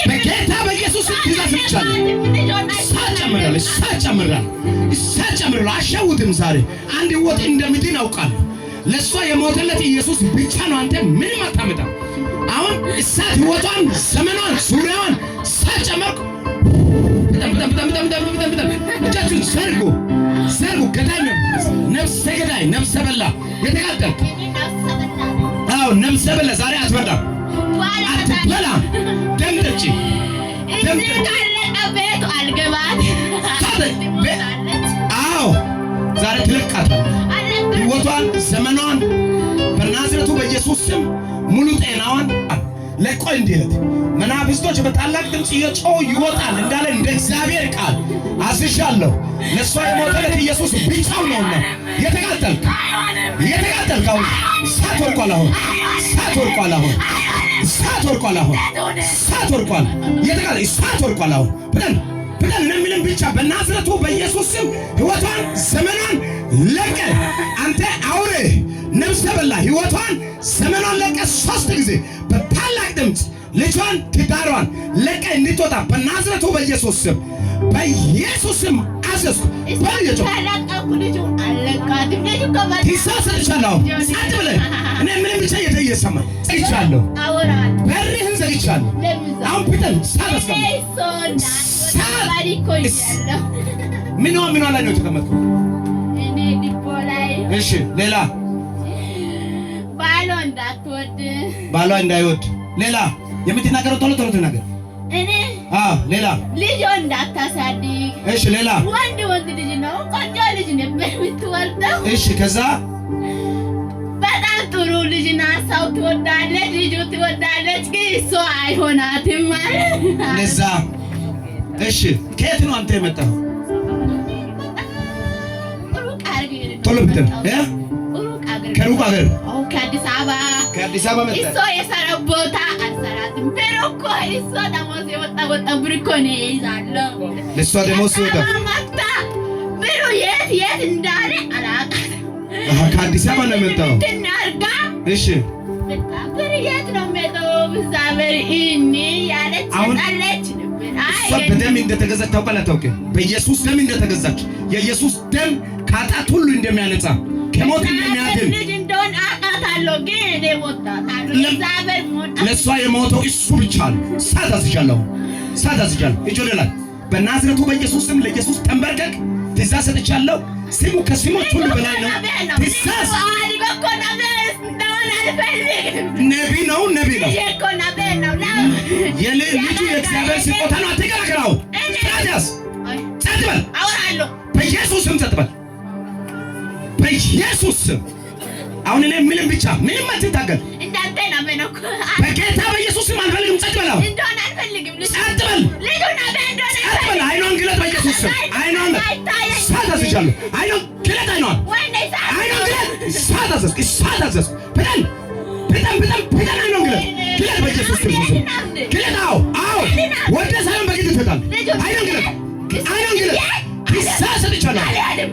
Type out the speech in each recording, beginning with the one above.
በጌታ በኢየሱስ ትእዛዝ ብቻለሁ። ሳጨምራለሁ አሸውትም ዛሬ አንድ ወጥ እንደምድን አውቃለሁ። ለሷ የሞተለት ኢየሱስ ብቻ ነው። አንተ ምንም አታመጣም። አሁን እሳት ህይወቷን፣ ዘመኗን፣ ዙሪያዋን ሳጨመርኩ በጣም እጃችሁን ዘርጉ። ገዳይ ነፍሰ ገዳይ ነፍሰ በላ የተቃጠልክ አዎ ነፍሰ በላ ዛሬ አትበላም፣ አትበላም። ደም ጠጪ ቤቱ አልገባት አዎ ዛሬ ትለቃታለህ። ህይወቷን ዘመኗን በናዝሬቱ በኢየሱስ ስም ሙሉ ጤናዋን ለቆ እንዲለት መናፍስቶች በታላቅ ድምፅ እየጮሁ ይወጣል እንዳለ እንደ እግዚአብሔር ቃል አዝዣለሁ። ለሷ የሞተለት ኢየሱስ ብቻው ነውና የተቃጠልክ አሁን እሳት ወርቋል። እሳት ወርቋል። የተቃጠልክ እሳት ወርቋል። አሁን ብለን ለምንም ብቻ በናዝሬቱ በኢየሱስ ስም ህይወቷን ዘመኗን ለቀ። አንተ አውሬ ነፍሰ በላ ህይወቷን ዘመኗን ለቀ 3 ጊዜ በታላቅ ድምፅ ልጇን ትዳሯን ለቀ እንድትወጣ በናዝሬቱ በኢየሱስ ስም አዘዝኩ። ትሳሰልቻለሁ። ጸጥ ብለህ እኔ ምንም ብቻ እየሰማህ ዘግቻለሁ። በርህን ዘግቻለሁ። አሁን ፒተር ምኗ ላይ ነው የተቀመጥኩት? እሺ ሌላ ባሏ እንዳይወድ ሌላ የምትናገረው ቶሎ ተናገር። ሌላ ልጅ እንዳታሳድግ። እሺ ሌላ ወንድ ልጅ ነው፣ ቆንጆ ልጅ ነው የምትወልደው። እሺ ከዛ በጣም ጥሩ ልጅ ናት። ሰው ትወዳለች፣ ልጁ ትወዳለች፣ ግን እሷ አይሆናትም ማለት ለዛ። እሺ ከየት ነው አንተ የመጣው? ቶሎ ብትል ከሩቅ አገር ከአዲስ አበባ መጣ። እሷ የሰራው ቦታ አልሰራትም። ብሩኮ እሷ ደሞዝ የወጣ ብሩኮ ነው ይዛለው። ለሷ ደሞዝ ወጣ ብሩ የት እንዳለ አላውቅም። ከአዲስ አበባ ነው የመጣው። ትናርጋ እሺ ብሩ የት ነው የመጣው? ብዛበር እኔ ያለች አለች። እሷ በደም እንደተገዛች ታውቃለህ? አታውቅም? በኢየሱስ ደም እንደተገዛች የኢየሱስ ደም ከኃጢአት ሁሉ እንደሚያነጻ ከሞት እንደሚያድን ልጅ እንደሆነ አውቃታለሁ። ግን እኔ ወጣታለሁ። ለእሷ የሞተው እሱ ብቻ ነው። እሳት አዝዣለሁ። እጅ ወደ ላይ በናዝሬቱ በኢየሱስ ስም ለኢየሱስ ተንበርከክ። ትእዛዝ ሰጥቻለሁ። ስሙ ከስሞች ሁሉ በላይ ነው። ትእዛዝ ነቢይ ነው። ልጁ የእግዚአብሔር ስጦታ ነው። አትከራከረው። ጸጥ በል። በኢየሱስ ስም ጸጥ በል። በኢየሱስ ስም አሁን እኔ ምንም አትታገል። በጌታ በኢየሱስ ስም አልፈልግም። ጸጥ በል። ጸጥ በል። አይኗን ግለጥ። በኢየሱስ ስም አይኗን እሳት አዝዣለሁ። አይኗን ግለጥ። አይኗን ግለጥ። እሳት አዘዝኩ። ብለን አይኗን ግለጥ። በኢየሱስ ስም ግለጥ። አዎ ወደ ሳይሆን በግድ ትወጣለህ። አይኗን ግለጥ። ትእዛዝ ሰጥቻለሁ።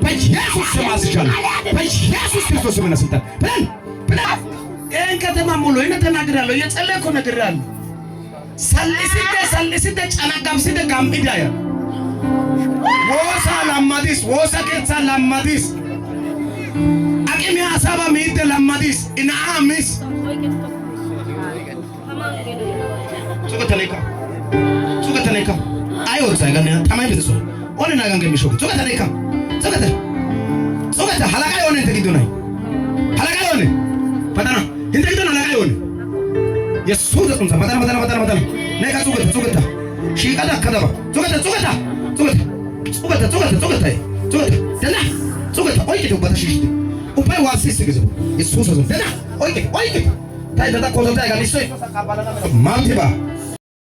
በኢየሱስ ስም አዝዣለሁ። በኢየሱስ ክርስቶስ ስም ስልጣን ብለን ይህን ከተማ ሙሉ ይህን ተናግራለሁ። እየጸለይኩ ነግሬያለሁ። ሰልስደ ጨነቀምስደ ጋምኢዳያ ወሳ ላማዲስ ወሳ ኬሳ ላማዲስ አቂሚ ሀሳባ ሚደ ላማዲስ ኢናአሚስ ሱቀተኔካ አይወርሳ ጋር ታማይ ብትሶ ኦነና ጋር ገሚሾ ሱቀተኔካ ሱቀተ ሐላቃ የሆነ እንተግዶ ነው ሐላቃ የሆነ ፈጣና እንተግዶ ነው ሐላቃ የሆነ የሱስ ጾምታ ፈጣና ነካ ሱቀተ ሺቃዳ ከደባ ሱቀተ ደና ሱቀተ ኦይቄ በተሽሽ ኡፓይ ዋሲስ ግዝ የሱስ ጾም ደና ኦይቄ ታይ ደታ ኮንታ ጋር ሊሶይ ማምቲባ